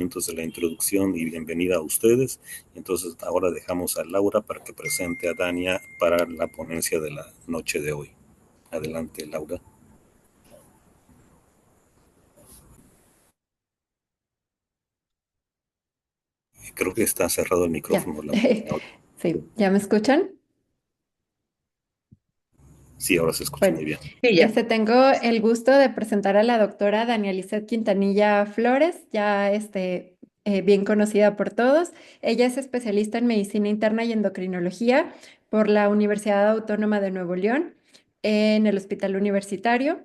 agradecimientos de la introducción y bienvenida a ustedes. Entonces ahora dejamos a Laura para que presente a Dania para la ponencia de la noche de hoy. Adelante, Laura. Creo que está cerrado el Ya, micrófono, Laura. sí, ¿ya me escuchan? Sí, ahora se escucha Bueno, muy bien. Sí, ya. tengo el gusto de presentar a la doctora Dania Lizeth Quintanilla Flores, ya bien conocida por todos. Ella es especialista en medicina interna y endocrinología por la Universidad Autónoma de Nuevo León, en el Hospital Universitario.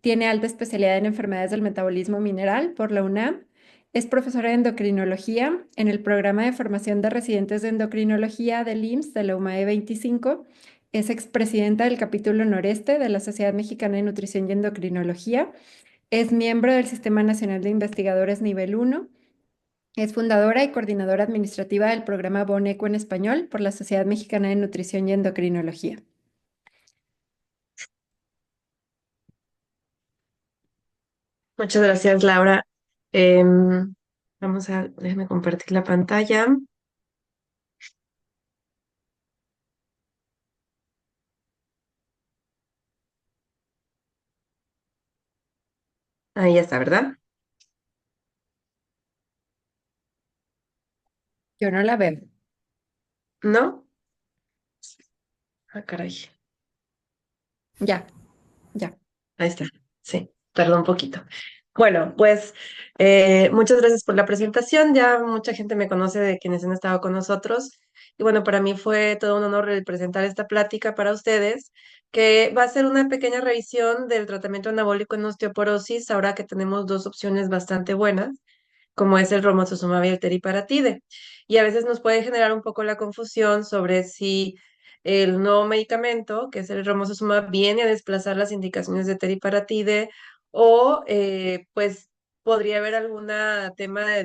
Tiene alta especialidad en enfermedades del metabolismo mineral por la UNAM. Es profesora de endocrinología en el programa de formación de residentes de endocrinología del IMSS de la UMAE 25. Es expresidenta del capítulo noreste de la Sociedad Mexicana de Nutrición y Endocrinología. Es miembro del Sistema Nacional de Investigadores Nivel 1. Es fundadora y coordinadora administrativa del programa Boneco en español por la Sociedad Mexicana de Nutrición y Endocrinología. Muchas gracias, Laura. Déjame compartir la pantalla. Ahí ya está, ¿verdad? Yo no la veo. ¿No? Ah, caray. Ya, ya. Ahí está. Sí, tardó un poquito. Bueno, pues muchas gracias por la presentación. Ya mucha gente me conoce de quienes han estado con nosotros. Y bueno, para mí fue todo un honor el presentar esta plática para ustedes, que va a ser una pequeña revisión del tratamiento anabólico en osteoporosis, ahora que tenemos dos opciones bastante buenas, como es el romosozumab y el teriparatide. Y a veces nos puede generar un poco la confusión sobre si el nuevo medicamento, que es el romosozumab, viene a desplazar las indicaciones de teriparatide o pues podría haber algún tema de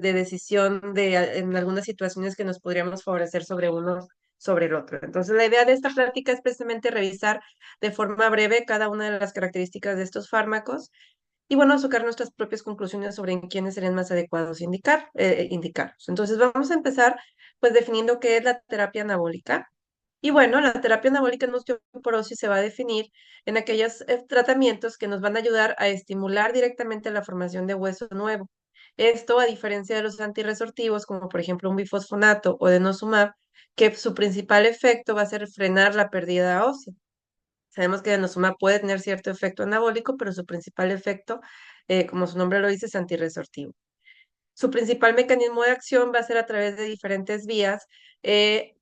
decisión en algunas situaciones que nos podríamos favorecer sobre uno sobre el otro. Entonces, la idea de esta plática es precisamente revisar de forma breve cada una de las características de estos fármacos y bueno, sacar nuestras propias conclusiones sobre en quiénes serían más adecuados indicarlos. Entonces vamos a empezar pues definiendo qué es la terapia anabólica. Y bueno, la terapia anabólica en osteoporosis se va a definir en aquellos tratamientos que nos van a ayudar a estimular directamente la formación de hueso nuevo. Esto, a diferencia de los antirresortivos, como por ejemplo un bifosfonato o denosumab, que su principal efecto va a ser frenar la pérdida ósea. Sabemos que denosumab puede tener cierto efecto anabólico, pero su principal efecto, como su nombre lo dice, es antirresortivo. Su principal mecanismo de acción va a ser a través de diferentes vías,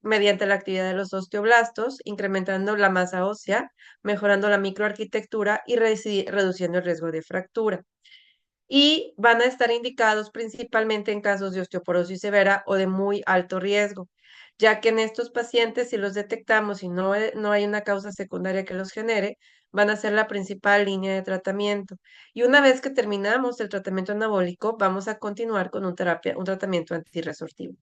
mediante la actividad de los osteoblastos, incrementando la masa ósea, mejorando la microarquitectura y reduciendo el riesgo de fractura. Y van a estar indicados principalmente en casos de osteoporosis severa o de muy alto riesgo, ya que en estos pacientes, si los detectamos y no hay una causa secundaria que los genere, van a ser la principal línea de tratamiento. Y una vez que terminamos el tratamiento anabólico, vamos a continuar con un tratamiento antirresortivo.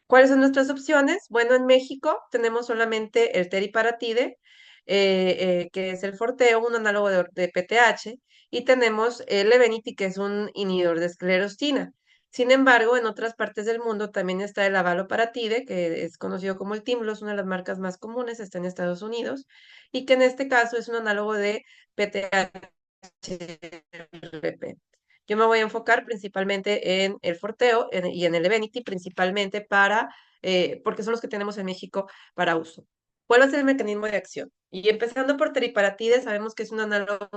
¿Cuáles son nuestras opciones? Bueno, en México tenemos solamente el teriparatide, que es el Forteo, un análogo de PTH, y tenemos el Evenity, que es un inhibidor de esclerostina. Sin embargo, en otras partes del mundo también está el abaloparatide, que es conocido como el Tymlos, una de las marcas más comunes, está en Estados Unidos, y que en este caso es un análogo de PTH. Yo me voy a enfocar principalmente en el Forteo y en el Evenity, principalmente porque son los que tenemos en México para uso. ¿Cuál va a ser el mecanismo de acción? Y empezando por teriparatide, sabemos que es un análogo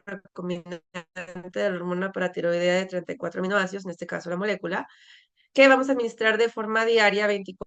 recombinante de la hormona paratiroidea de 34 aminoácidos, en este caso la molécula, que vamos a administrar de forma diaria 24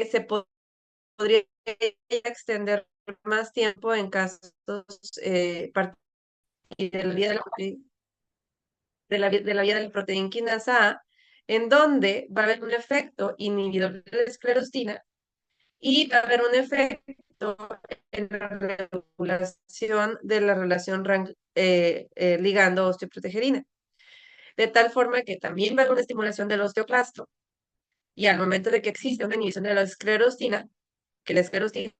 se podría extender más tiempo en casos de la vía de la proteína quinasa A, en donde va a haber un efecto inhibidor de la esclerostina y va a haber un efecto en la regulación de la relación ligando-osteoprotegerina, de tal forma que también va a haber una estimulación del osteoclasto. Y al momento de que existe una inhibición de la esclerostina, que la esclerostina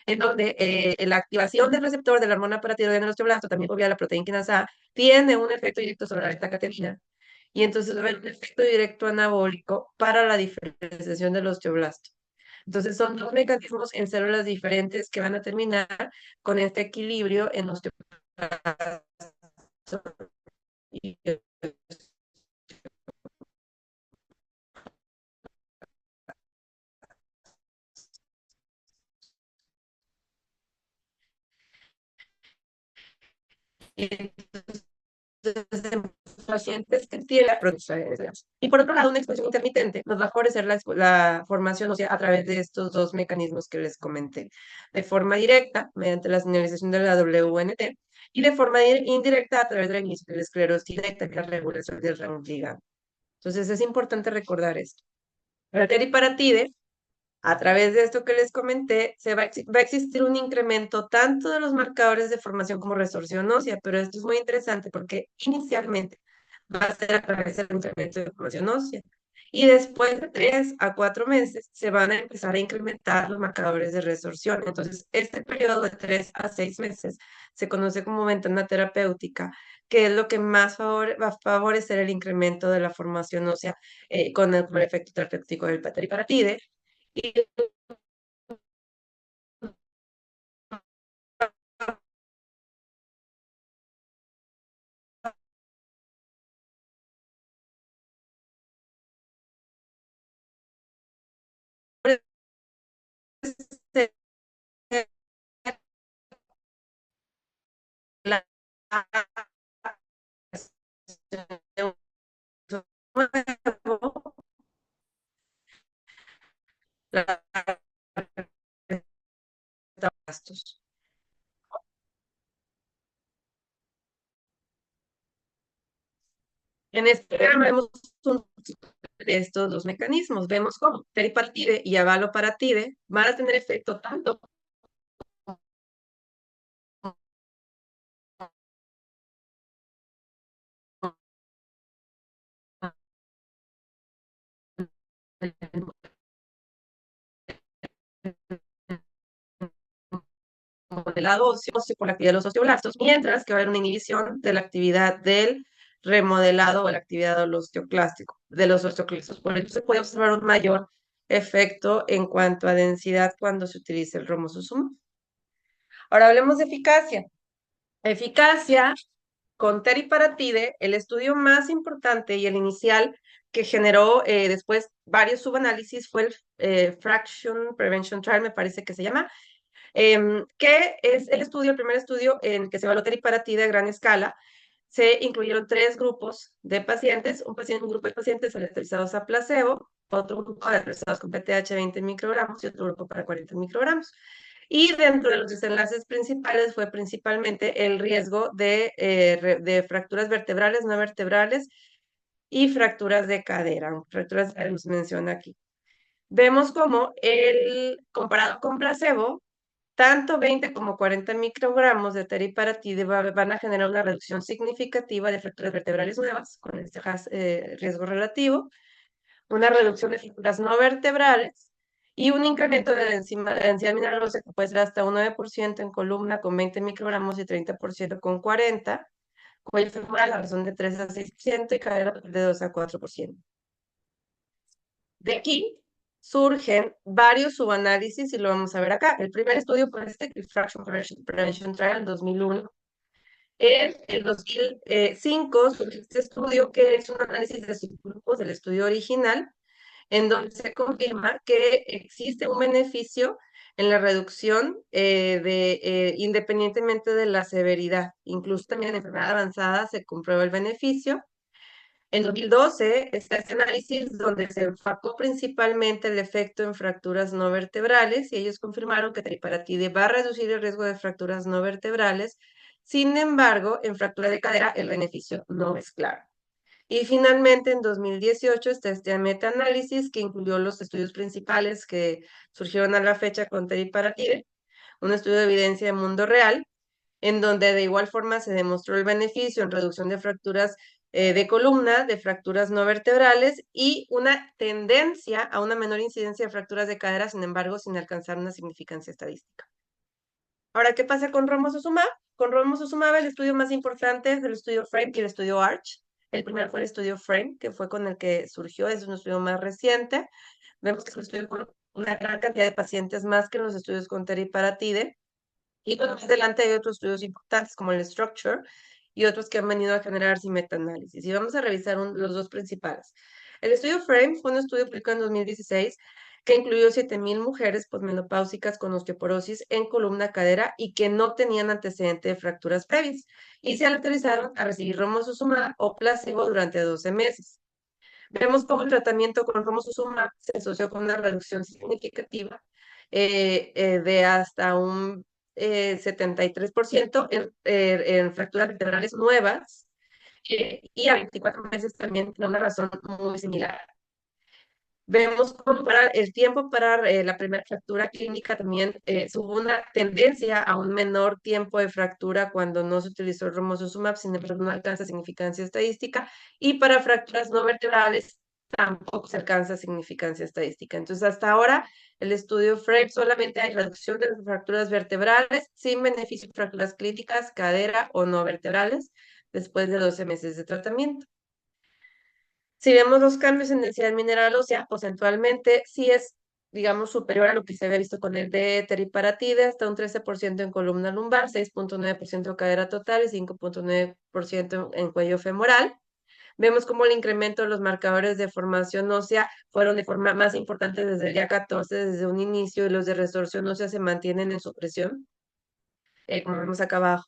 en donde la activación del receptor de la hormona paratiroidea en el osteoblasto, también por vía de la proteína quinasa A, tiene un efecto directo sobre la beta-catenina. Y entonces va a haber un efecto directo anabólico para la diferenciación del osteoblasto. Entonces son dos mecanismos en células diferentes que van a terminar con este equilibrio en osteoblasto y en pacientes que tienen la producción de gas. Y por otro lado, una exposición intermitente nos va a favorecer la formación, o sea, a través de estos dos mecanismos que les comenté, de forma directa, mediante la señalización de la WNT, y de forma indirecta a través de la esclerosis directa, que es la regulación del ramo ligado. Entonces, es importante recordar esto. La teriparatide, a través de esto que les comenté, va a existir un incremento tanto de los marcadores de formación como resorción ósea, pero esto es muy interesante porque inicialmente va a ser a través del incremento de formación ósea. Y después de 3 a 4 meses se van a empezar a incrementar los marcadores de resorción. Entonces, este periodo de 3 a 6 meses se conoce como ventana terapéutica, que es lo que más va a favorecer el incremento de la formación ósea con el efecto terapéutico del teriparatide. Y la gastos. En este diagrama vemos estos dos mecanismos. Vemos cómo teriparatide y avaloparatide van a tener efecto tanto del lado óseo por la actividad de los osteoblastos, mientras que va a haber una inhibición de la actividad del remodelado o la actividad del osteoclástico, de los osteoclastos. Por eso se puede observar un mayor efecto en cuanto a densidad cuando se utiliza el romosozumab. Ahora hablemos de eficacia. Eficacia con teriparatide, el estudio más importante y el inicial que generó después varios subanálisis fue el Fraction Prevention Trial, me parece que se llama, que es el primer estudio en que se evaluó teriparatide a gran escala. Se incluyeron 3 grupos de pacientes, un grupo de pacientes aleatorizados a placebo, otro grupo aleatorizados con PTH 20 microgramos y otro grupo para 40 microgramos. Y dentro de los desenlaces principales fue principalmente el riesgo de fracturas vertebrales, no vertebrales y fracturas de cadera. Fracturas que nos menciona aquí. Vemos como comparado con placebo, tanto 20 como 40 microgramos de teriparatide van a generar una reducción significativa de fracturas vertebrales nuevas con este riesgo relativo, una reducción de fracturas no vertebrales y un incremento de densidad mineralosa que puede ser hasta un 9% en columna con 20 microgramos y 30% con 40, cuello femoral a razón de 3 a 6% y cadera de 2 a 4%. De aquí surgen varios subanálisis y lo vamos a ver acá. El primer estudio fue el Fraction Prevention Trial 2001. En el 2005 surgió este estudio que es un análisis de subgrupos del estudio original, en donde se confirma que existe un beneficio en la reducción independientemente de la severidad. Incluso también en enfermedad avanzada se comprueba el beneficio. En 2012 está este análisis donde se enfocó principalmente el efecto en fracturas no vertebrales y ellos confirmaron que teriparatide va a reducir el riesgo de fracturas no vertebrales. Sin embargo, en fractura de cadera el beneficio no es claro. Y finalmente, en 2018 está este metaanálisis que incluyó los estudios principales que surgieron a la fecha con teriparatide, un estudio de evidencia de mundo real, en donde de igual forma se demostró el beneficio en reducción de fracturas de columna, de fracturas no vertebrales y una tendencia a una menor incidencia de fracturas de cadera, sin embargo, sin alcanzar una significancia estadística. Ahora, ¿qué pasa con romosozumab? Con romosozumab el estudio más importante es el estudio FRAME y el estudio ARCH. El primero fue el estudio FRAME, que fue con el que surgió, es un estudio más reciente. Vemos que es un estudio con una gran cantidad de pacientes más que en los estudios con teriparatide. Y más adelante hay otros estudios importantes como el Structure y otros que han venido a generarse metaanálisis. Y vamos a revisar los dos principales. El estudio FRAME fue un estudio publicado en 2016 que incluyó 7,000 mujeres posmenopáusicas con osteoporosis en columna cadera y que no tenían antecedente de fracturas previas. Y se autorizaron a recibir romosozumab o placebo durante 12 meses. Vemos cómo el tratamiento con romosozumab se asoció con una reducción significativa de hasta un 73% en fracturas vertebrales nuevas y a 24 meses también por una razón muy similar. Vemos cómo para el tiempo para la primera fractura clínica también hubo una tendencia a un menor tiempo de fractura cuando no se utilizó el romosozumab, sin embargo no alcanza significancia estadística, y para fracturas no vertebrales tampoco se alcanza significancia estadística. Entonces, hasta ahora, el estudio FRAME solamente hay reducción de las fracturas vertebrales sin beneficio de fracturas críticas, cadera o no vertebrales, después de 12 meses de tratamiento. Si vemos los cambios en densidad mineral ósea, porcentualmente sí es, digamos, superior a lo que se había visto con el de teriparatide, hasta un 13% en columna lumbar, 6,9% en cadera total y 5,9% en cuello femoral. Vemos cómo el incremento de los marcadores de formación ósea fueron de forma más importante desde el día 14, desde un inicio, y los de resorción ósea se mantienen en supresión, como vemos acá abajo.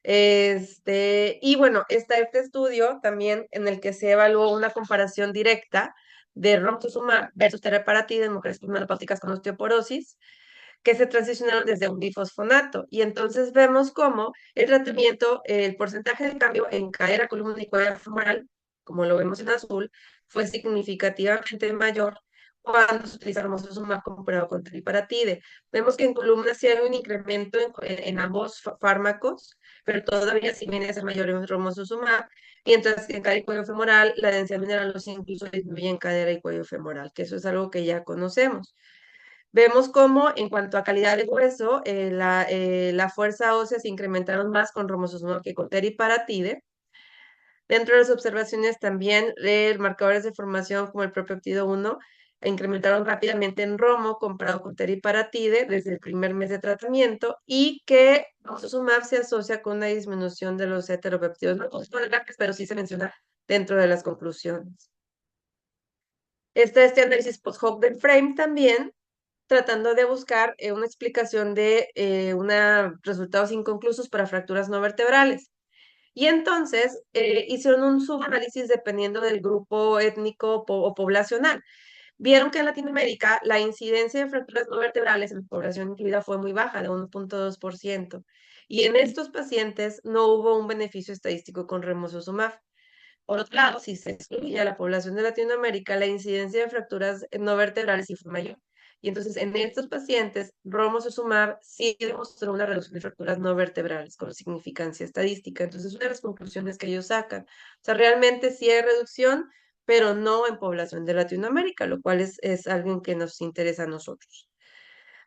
Y bueno, está este estudio también en el que se evaluó una comparación directa de romosozumab versus teriparatide en mujeres menopáusicas con osteoporosis que se transicionaron desde un bifosfonato. Y entonces vemos cómo el tratamiento, el porcentaje de cambio en cadera, columna y cuello femoral, como lo vemos en azul, fue significativamente mayor cuando se utiliza romosozumab comparado con teriparatide. Vemos que en columna sí hay un incremento en ambos fármacos, pero todavía sí viene a ser mayor en romosozumab, mientras que en cadera y cuello femoral la densidad mineral ósea incluso disminuye en cadera y cuello femoral, que eso es algo que ya conocemos. Vemos cómo en cuanto a calidad de hueso, la fuerza ósea se incrementaron más con romosozumab que con teriparatide. Dentro de las observaciones también marcadores de formación como el propio peptido 1 incrementaron rápidamente en romo comparado con teriparatide desde el primer mes de tratamiento y que romosozumab se asocia con una disminución de los heteropeptidos, no pero sí se menciona dentro de las conclusiones. Está este análisis post-hoc del FRAME también, tratando de buscar una explicación de resultados inconclusos para fracturas no vertebrales. Y entonces hicieron un subanálisis dependiendo del grupo étnico o poblacional. Vieron que en Latinoamérica la incidencia de fracturas no vertebrales en la población incluida fue muy baja, de 1,2%. Y en estos pacientes no hubo un beneficio estadístico con romosozumab. Por otro lado, si se excluye a la población de Latinoamérica, la incidencia de fracturas no vertebrales sí fue mayor. Y entonces, en estos pacientes, romosozumab sí demostró una reducción de fracturas no vertebrales con significancia estadística. Entonces, una de las conclusiones que ellos sacan. O sea, realmente sí hay reducción, pero no en población de Latinoamérica, lo cual es algo que nos interesa a nosotros.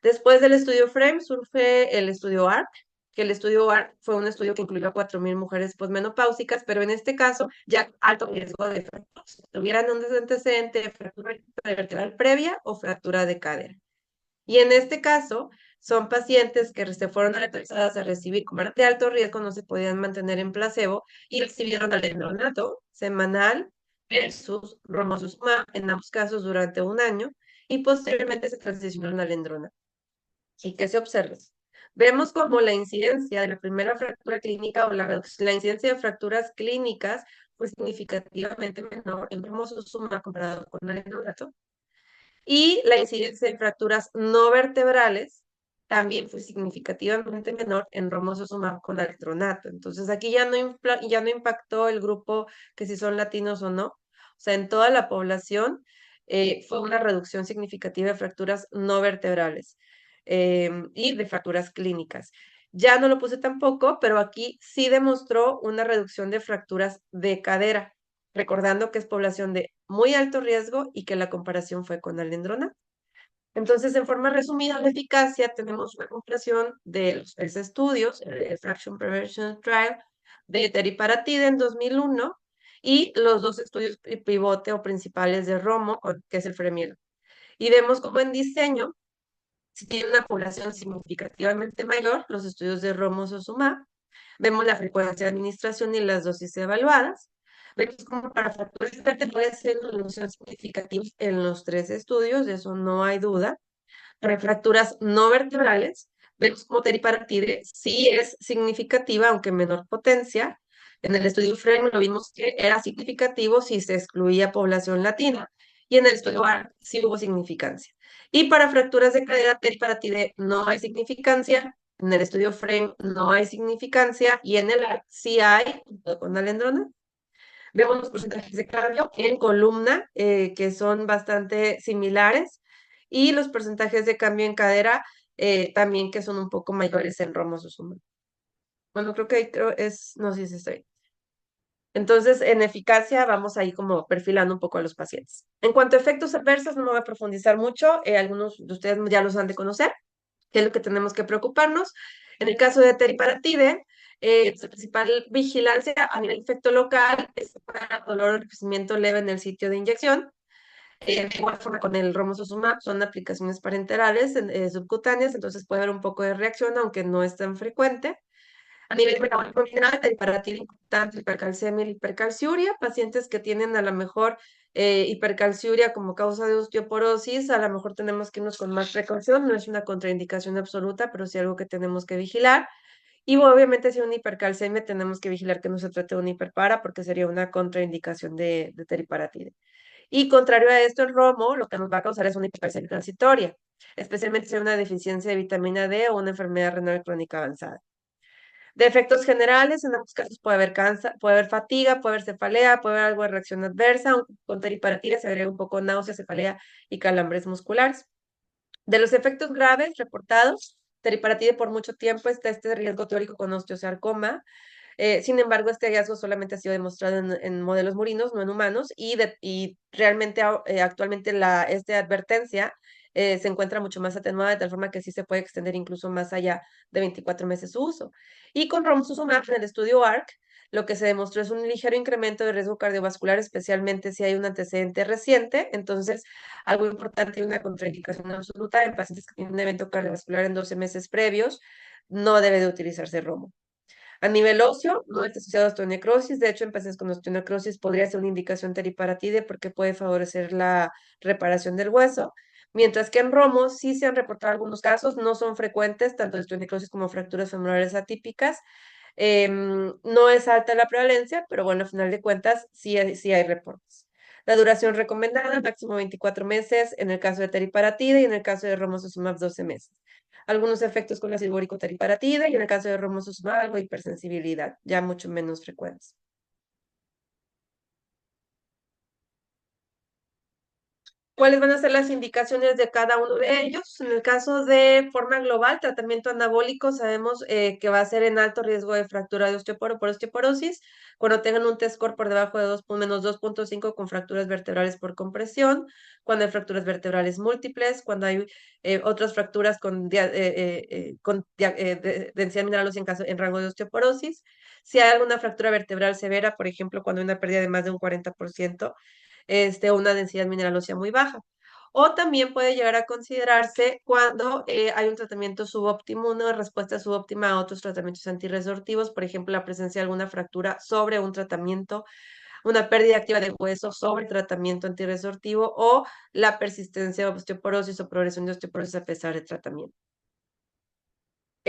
Después del estudio FRAME surge el estudio ARC, que el estudio ARC fue un estudio que incluyó a 4,000 mujeres posmenopáusicas, pero en este caso ya alto riesgo de fracturas. Tuvieran un antecedente de fractura vertebral previa o fractura de cadera. Y en este caso son pacientes que se fueron autorizadas a recibir como eran de alto riesgo, no se podían mantener en placebo y recibieron alendronato semanal versus romosozumab en ambos casos durante un año y posteriormente se transicionaron al alendronato. ¿Y qué se observa? Vemos como la incidencia de la primera fractura clínica o la incidencia de fracturas clínicas fue significativamente menor en cromosoma comparado con el endómetrio. Y la incidencia de fracturas no vertebrales también fue significativamente menor en romosozumab con altronato. Entonces aquí ya no impactó el grupo que si son latinos o no. O sea, en toda la población fue una reducción significativa de fracturas no vertebrales y de fracturas clínicas. Ya no lo puse tampoco, pero aquí sí demostró una reducción de fracturas de cadera, recordando que es población de muy alto riesgo y que la comparación fue con alendrona. Entonces, en forma resumida de eficacia, tenemos una comparación de los 3 estudios, el Fraction Prevention Trial de teriparatide en 2001 y los 2 estudios pivote o principales de Romo, que es el Fremiel. Y vemos como en diseño, si tiene una población significativamente mayor, los estudios de Romo Sosumab, vemos la frecuencia de administración y las dosis evaluadas. Vemos como para fracturas vertebrales hay una reducción significativa en los 3 estudios, de eso no hay duda. Para fracturas no vertebrales, vemos como teriparatide sí es significativa, aunque menor potencia. En el estudio FRAME lo vimos que era significativo si se excluía población latina. Y en el estudio ARC sí hubo significancia. Y para fracturas de cadera, teriparatide no hay significancia. En el estudio FRAME no hay significancia. Y en el ARC sí hay, con alendrona. Vemos los porcentajes de cambio en columna, que son bastante similares, y los porcentajes de cambio en cadera también que son un poco mayores en romosozumab. Bueno, no sé si estoy. Entonces, en eficacia vamos ahí como perfilando un poco a los pacientes. En cuanto a efectos adversos, no me voy a profundizar mucho, algunos de ustedes ya los han de conocer, qué es lo que tenemos que preocuparnos. En el caso de teriparatide, la principal vigilancia a nivel efecto local es para dolor o enrojecimiento leve en el sitio de inyección. De igual forma con el romosozumab son aplicaciones parenterales subcutáneas, entonces puede haber un poco de reacción, aunque no es tan frecuente. A nivel metabólico general, teriparatide tanto hipercalcemia y hipercalciuria, pacientes que tienen a lo mejor hipercalciuria como causa de osteoporosis, a lo mejor tenemos que irnos con más precaución, no es una contraindicación absoluta, pero sí algo que tenemos que vigilar. Y obviamente si una hipercalcemia tenemos que vigilar que no se trate de una hiperpara porque sería una contraindicación de teriparatide. Y contrario a esto, el romo lo que nos va a causar es una hipercalcemia transitoria, especialmente si hay una deficiencia de vitamina D o una enfermedad renal crónica avanzada. De efectos generales, en algunos casos puede haber cáncer, puede haber fatiga, puede haber cefalea, puede haber algo de reacción adversa, aunque con teriparatide se agrega un poco náusea, cefalea y calambres musculares. De los efectos graves reportados, teriparatide por mucho tiempo está este riesgo teórico con osteosarcoma. Sin embargo, este hallazgo solamente ha sido demostrado en modelos murinos, no en humanos, y realmente actualmente esta advertencia se encuentra mucho más atenuada, de tal forma que sí se puede extender incluso más allá de 24 meses su uso. Y con romosozumab en el estudio ARC, lo que se demostró es un ligero incremento de riesgo cardiovascular, especialmente si hay un antecedente reciente. Entonces, algo importante y una contraindicación absoluta en pacientes que tienen un evento cardiovascular en 12 meses previos, no debe de utilizarse romo. A nivel óseo, no está asociado a osteonecrosis. De hecho, en pacientes con osteonecrosis podría ser una indicación teriparatide porque puede favorecer la reparación del hueso. Mientras que en romo sí se han reportado algunos casos, no son frecuentes, tanto de osteonecrosis como fracturas femorales atípicas. No es alta la prevalencia, pero bueno, al final de cuentas sí hay reportes. La duración recomendada, máximo 24 meses en el caso de teriparatide y en el caso de romosozumab 12 meses. Algunos efectos con la silboricoteriparatide y en el caso de romosozumab algo de hipersensibilidad, ya mucho menos frecuentes. ¿Cuáles van a ser las indicaciones de cada uno de ellos? En el caso de forma global, tratamiento anabólico, sabemos que va a ser en alto riesgo de fractura de osteoporo por osteoporosis, cuando tengan un T-score por debajo de menos 2.5 con fracturas vertebrales por compresión, cuando hay fracturas vertebrales múltiples, cuando hay otras fracturas con densidad mineral ósea en rango de osteoporosis. Si hay alguna fractura vertebral severa, por ejemplo, cuando hay una pérdida de más de un 40%, una densidad mineral ósea muy baja. O también puede llegar a considerarse cuando hay un tratamiento subóptimo, una respuesta subóptima a otros tratamientos antirresortivos, por ejemplo, la presencia de alguna fractura sobre un tratamiento, una pérdida activa de hueso sobre tratamiento antirresortivo o la persistencia de osteoporosis o progresión de osteoporosis a pesar de tratamiento.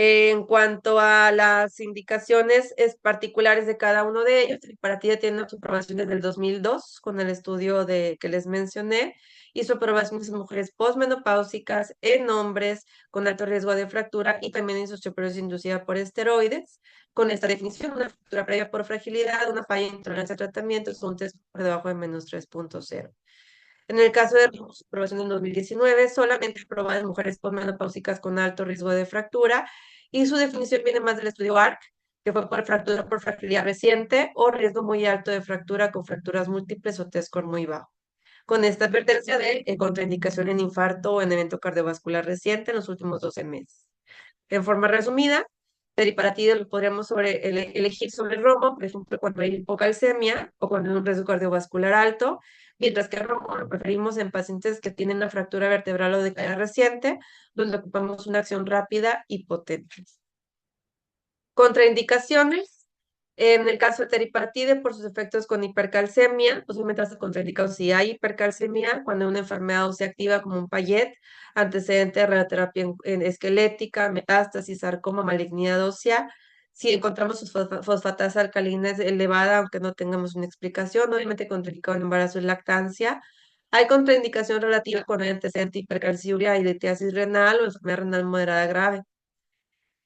En cuanto a las indicaciones particulares de cada uno de ellos, el teriparatide tiene su aprobación desde el 2002 con el estudio que les mencioné, y su aprobación en mujeres posmenopáusicas, en hombres con alto riesgo de fractura y también en osteoporosis inducida por esteroides. Con esta definición, una fractura previa por fragilidad, una falla en intolerancia a tratamientos, un test por debajo de -3.0. En el caso de su aprobación en 2019, solamente aprobada en mujeres posmenopáusicas con alto riesgo de fractura, y su definición viene más del estudio ARC, que fue por fractura por fragilidad reciente o riesgo muy alto de fractura con fracturas múltiples o T-score muy bajo. Con esta advertencia de contraindicación en infarto o en evento cardiovascular reciente en los últimos 12 meses. En forma resumida, periparatide lo podríamos elegir sobre romo, por ejemplo, cuando hay hipocalcemia o cuando hay un riesgo cardiovascular alto, mientras que romo lo preferimos en pacientes que tienen una fractura vertebral o de caída reciente, donde ocupamos una acción rápida y potente. Contraindicaciones. En el caso de teriparatide, por sus efectos con hipercalcemia, posiblemente está contraindicado si hay hipercalcemia, cuando hay una enfermedad ósea activa como un Payet, antecedente de radioterapia esquelética, metástasis, sarcoma, malignidad ósea. Si encontramos fosfatasa alcalina elevada, aunque no tengamos una explicación, obviamente contraindicado en embarazo y lactancia. Hay contraindicación relativa con el antecedente de hipercalciuria y litiasis renal o enfermedad renal moderada grave.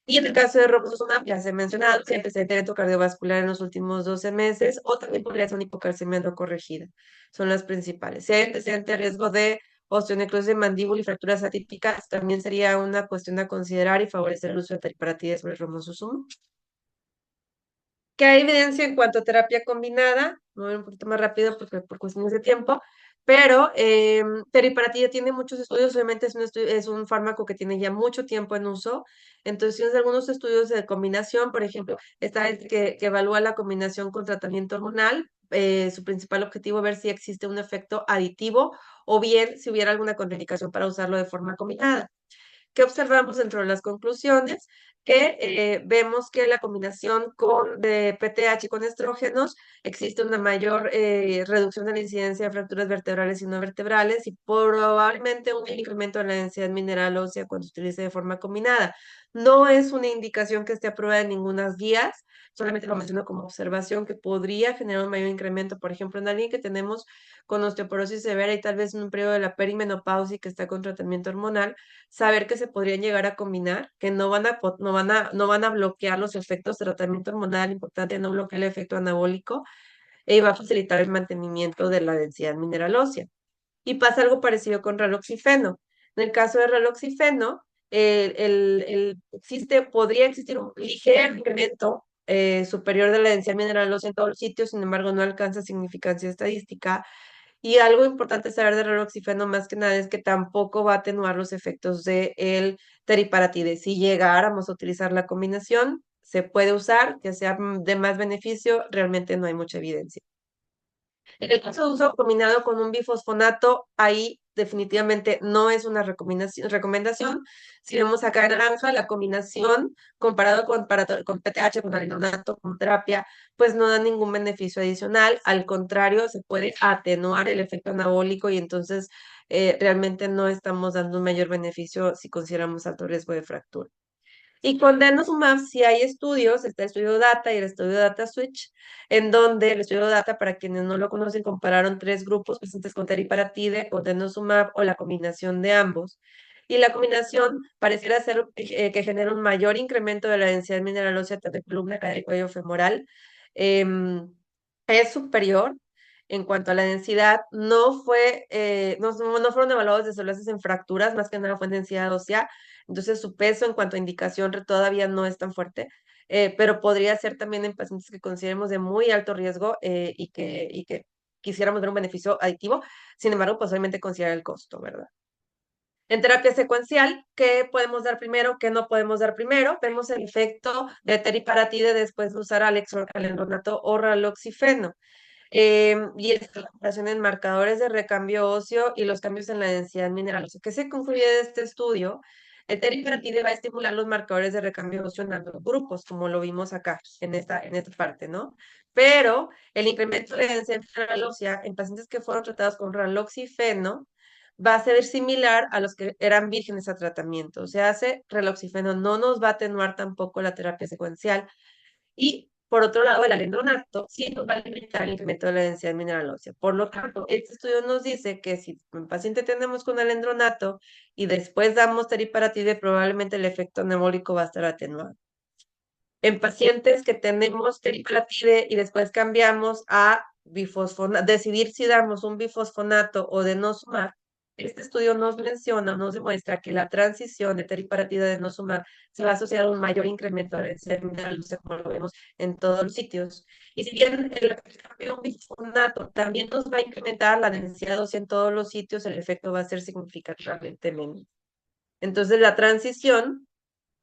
Y en el caso de romosozumab, ya se ha mencionado, si hay antecedente de evento cardiovascular en los últimos 12 meses, o también podría ser una hipocalcemia no corregida. Son las principales. Si hay antecedente de riesgo de osteonecrosis de mandíbula y fracturas atípicas, también sería una cuestión a considerar y favorecer el uso de teriparatide sobre el romosozumab. ¿Qué hay evidencia en cuanto a terapia combinada? Voy a ir un poquito más rápido porque por cuestiones de tiempo, pero teriparatide tiene muchos estudios, obviamente es un fármaco que tiene ya mucho tiempo en uso, entonces tienes algunos estudios de combinación, por ejemplo, está el que evalúa la combinación con tratamiento hormonal, su principal objetivo es ver si existe un efecto aditivo o bien si hubiera alguna contraindicación para usarlo de forma combinada. ¿Qué observamos dentro de las conclusiones? Que vemos que la combinación de PTH con estrógenos existe una mayor reducción de la incidencia de fracturas vertebrales y no vertebrales y probablemente un incremento en la densidad mineral ósea cuando se utilice de forma combinada. No es una indicación que esté aprobada en ninguna guías, solamente lo menciono como observación que podría generar un mayor incremento, por ejemplo, en alguien que tenemos con osteoporosis severa y tal vez en un periodo de la perimenopausia y que está con tratamiento hormonal, saber que se podrían llegar a combinar, que no van a bloquear los efectos de tratamiento hormonal, importante no bloquear el efecto anabólico, y va a facilitar el mantenimiento de la densidad mineral ósea. Y pasa algo parecido con raloxifeno. En el caso de raloxifeno, podría existir un ligero incremento superior de la densidad mineral ósea en todos los sitios, sin embargo no alcanza significancia estadística, y algo importante saber de reloxifeno más que nada es que tampoco va a atenuar los efectos del teriparatide. Si llegáramos a utilizar la combinación, se puede usar, que sea de más beneficio, realmente no hay mucha evidencia. En el caso de uso combinado con un bifosfonato, ahí definitivamente no es una recomendación. Si vemos acá en naranja, la combinación comparado con PTH, con alendronato, con terapia, pues no da ningún beneficio adicional. Al contrario, se puede atenuar el efecto anabólico y entonces realmente no estamos dando un mayor beneficio si consideramos alto riesgo de fractura. Y con denosumab sí hay estudios, está el estudio DATA y el estudio DATA Switch, en donde el estudio DATA, para quienes no lo conocen, compararon 3 grupos pacientes con teriparatide, con denosumab o la combinación de ambos. Y la combinación pareciera ser que genera un mayor incremento de la densidad mineral ósea de columna, cadera y cuello femoral. Es superior en cuanto a la densidad. No fueron evaluados de células en fracturas, más que nada fue en densidad ósea. Entonces su peso en cuanto a indicación todavía no es tan fuerte, pero podría ser también en pacientes que consideremos de muy alto riesgo y que quisiéramos ver un beneficio aditivo. Sin embargo, pues obviamente considerar el costo, ¿verdad? En terapia secuencial, ¿qué podemos dar primero? ¿Qué no podemos dar primero? Vemos el efecto de teriparatide después de usar alendronato o raloxifeno. Y es la comparación en marcadores de recambio óseo y los cambios en la densidad mineral. ¿Qué se concluye de este estudio? El teriparatide va a estimular los marcadores de recambio óseo en ambos grupos, como lo vimos acá, en esta parte, ¿no? Pero el incremento de densidad mineral ósea en pacientes que fueron tratados con raloxifeno va a ser similar a los que eran vírgenes a tratamiento. Se hace reloxifeno, no nos va a atenuar tampoco la terapia secuencial. Y por otro lado, el alendronato sí nos va a limitar el incremento de la densidad mineral ósea. Por lo tanto, este estudio nos dice que si un paciente tenemos con alendronato y después damos teriparatide, probablemente el efecto anabólico va a estar atenuado. En pacientes que tenemos teriparatide y después cambiamos a bifosfonato, decidir si damos un bifosfonato o denosumab, este estudio nos menciona, nos demuestra que la transición de teriparatide a denosumab se va a asociar a un mayor incremento de la densidad mineral ósea, como lo vemos en todos los sitios. Y si bien el cambio de un bifosfonato también nos va a incrementar la densidad ósea en todos los sitios, el efecto va a ser significativamente menos. Entonces, la transición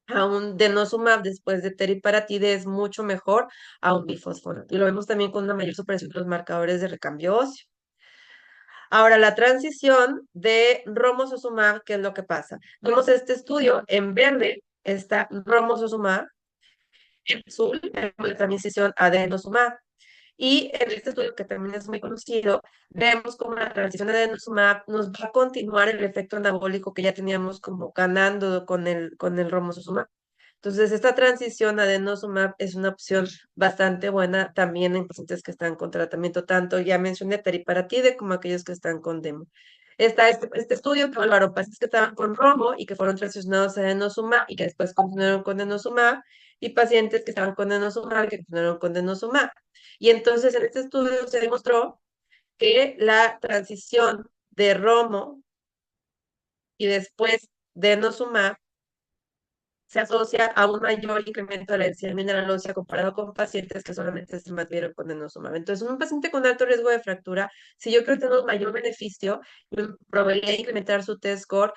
a un denosumab después de teriparatide es mucho mejor a un bifosfonato. Y lo vemos también con una mayor supresión de los marcadores de recambio óseo. Ahora, la transición de romosozumab, ¿qué es lo que pasa? Vemos este estudio, en verde está romosozumab, en azul la transición a denosumab. Y en este estudio, que también es muy conocido, vemos cómo la transición de denosumab nos va a continuar el efecto anabólico que ya teníamos como ganando con el romosozumab. Entonces, esta transición a denosumab es una opción bastante buena también en pacientes que están con tratamiento, tanto ya mencioné teriparatide como aquellos que están con demo. Está este estudio que evaluaron pacientes que estaban con romo y que fueron transicionados a denosumab y que después continuaron con denosumab, y pacientes que estaban con denosumab y que continuaron con denosumab. Y entonces en este estudio se demostró que la transición de romo y después denosumab se asocia a un mayor incremento de la densidad mineral ósea comparado con pacientes que solamente se mantuvieron con denosumab. Entonces, en un paciente con alto riesgo de fractura, si yo creo que tenemos mayor beneficio y probabilidad de incrementar su T-score,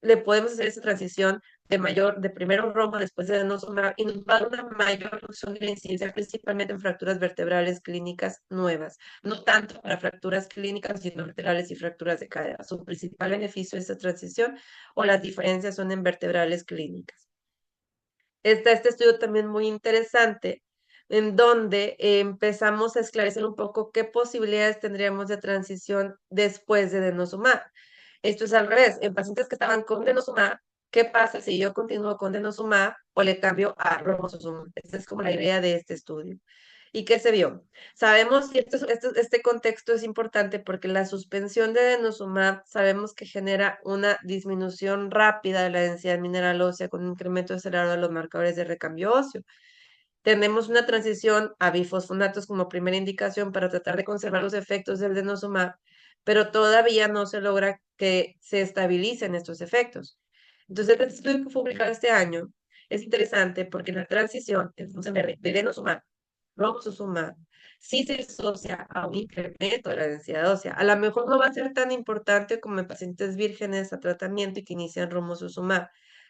le podemos hacer esa transición de primero romo, después de denosumab, y nos va a dar una mayor reducción de la incidencia, principalmente en fracturas vertebrales clínicas nuevas, no tanto para fracturas clínicas vertebrales y fracturas de cadera. Su principal beneficio es esa transición, o las diferencias son en vertebrales clínicas. Está este estudio también muy interesante, en donde empezamos a esclarecer un poco qué posibilidades tendríamos de transición después de denosumab. Esto es al revés. En pacientes que estaban con denosumab, ¿qué pasa si yo continúo con denosumab o le cambio a romosozumab? Esta es como la idea de este estudio. ¿Y qué se vio? Sabemos que este contexto es importante porque la suspensión de denosumab sabemos que genera una disminución rápida de la densidad mineral ósea con un incremento acelerado de los marcadores de recambio óseo. Tenemos una transición a bifosfonatos como primera indicación para tratar de conservar los efectos del denosumab, pero todavía no se logra que se estabilicen estos efectos. Entonces, el estudio que fue publicado este año es interesante porque la transición de denosumab romosozumab sí se asocia a un incremento de la densidad ósea. A lo mejor no va a ser tan importante como en pacientes vírgenes a tratamiento y que inician romosozumab,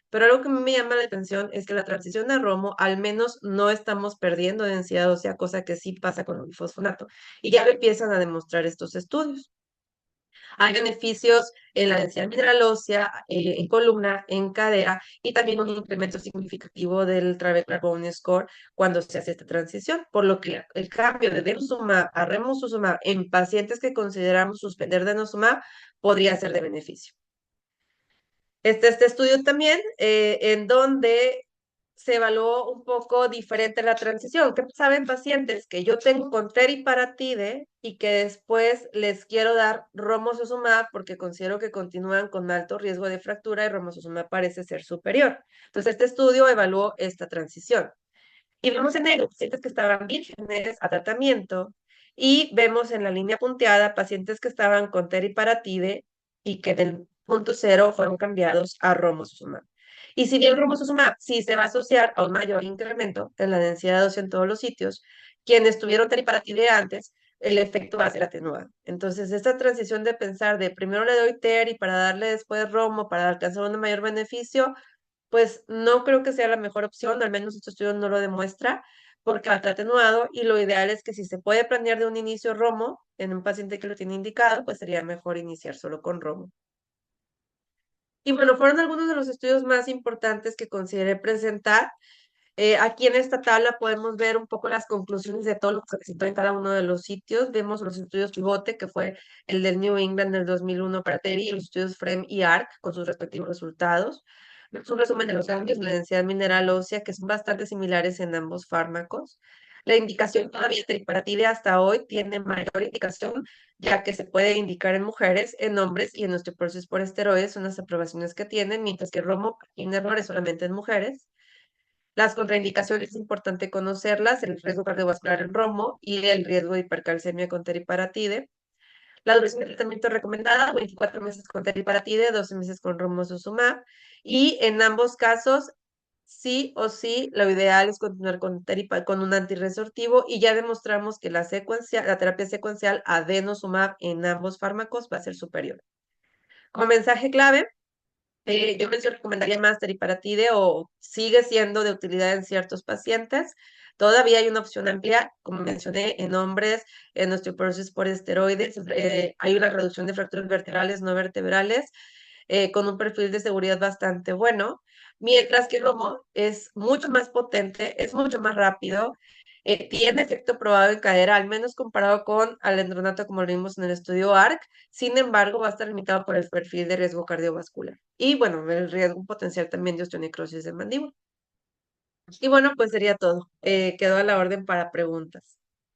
pero algo que a mí me llama la atención es que la transición a romo, al menos no estamos perdiendo densidad ósea, cosa que sí pasa con el bifosfonato. Y ya lo empiezan a demostrar estos estudios. Hay beneficios en la densidad mineral ósea, en columna, en cadera, y también un incremento significativo del trabecular bone score cuando se hace esta transición, por lo que el cambio de denosumab a remosozumab en pacientes que consideramos suspender denosumab podría ser de beneficio. Este estudio también, en donde se evaluó un poco diferente la transición. ¿Qué saben pacientes que yo tengo con teriparatide y que después les quiero dar romosozumab porque considero que continúan con alto riesgo de fractura y romosozumab parece ser superior? Entonces, este estudio evaluó esta transición. Y vemos en negro pacientes que estaban vírgenes a tratamiento, y vemos en la línea punteada pacientes que estaban con teriparatide y que del punto cero fueron cambiados a romosozumab. Y si bien romosozumab sí se va a asociar a un mayor incremento en la densidad ósea en todos los sitios, quienes tuvieron teriparatide antes, el efecto va a ser atenuado. Entonces, esta transición de pensar de primero le doy teri para darle después romo para alcanzar un mayor beneficio, pues no creo que sea la mejor opción, al menos este estudio no lo demuestra, porque va a estar atenuado, y lo ideal es que si se puede planear de un inicio romo en un paciente que lo tiene indicado, pues sería mejor iniciar solo con romo. Y bueno, fueron algunos de los estudios más importantes que consideré presentar. Aquí en esta tabla podemos ver un poco las conclusiones de todo lo que se presentó en cada uno de los sitios. Vemos los estudios pivote, que fue el del New England del 2001 para TERI, y los estudios FREM y ARC con sus respectivos resultados. Es un resumen de los cambios en la densidad mineral ósea, que son bastante similares en ambos fármacos. La indicación todavía teriparatide hasta hoy tiene mayor indicación, ya que se puede indicar en mujeres, en hombres y en osteoporosis por esteroides, son las aprobaciones que tienen, mientras que Romo tiene errores solamente en mujeres. Las contraindicaciones es importante conocerlas, el riesgo cardiovascular en Romo y el riesgo de hipercalcemia con teriparatide. La duración de tratamiento recomendada, 24 meses con teriparatide, 12 meses con romosozumab. Y en ambos casos, sí o sí, lo ideal es continuar con un antirresortivo y ya demostramos que la terapia secuencial adenosumab en ambos fármacos va a ser superior. Como mensaje clave, yo recomendaría más teriparatide o sigue siendo de utilidad en ciertos pacientes. Todavía hay una opción amplia, como mencioné, en hombres, en osteoporosis por esteroides. Hay una reducción de fracturas vertebrales, no vertebrales, con un perfil de seguridad bastante bueno, mientras que Romo es mucho más potente, es mucho más rápido, tiene efecto probado en cadera, al menos comparado con alendronato como lo vimos en el estudio ARC. Sin embargo, va a estar limitado por el perfil de riesgo cardiovascular. Y bueno, el riesgo potencial también de osteonecrosis de mandíbula. Y bueno, pues sería todo. Quedo a la orden para preguntas.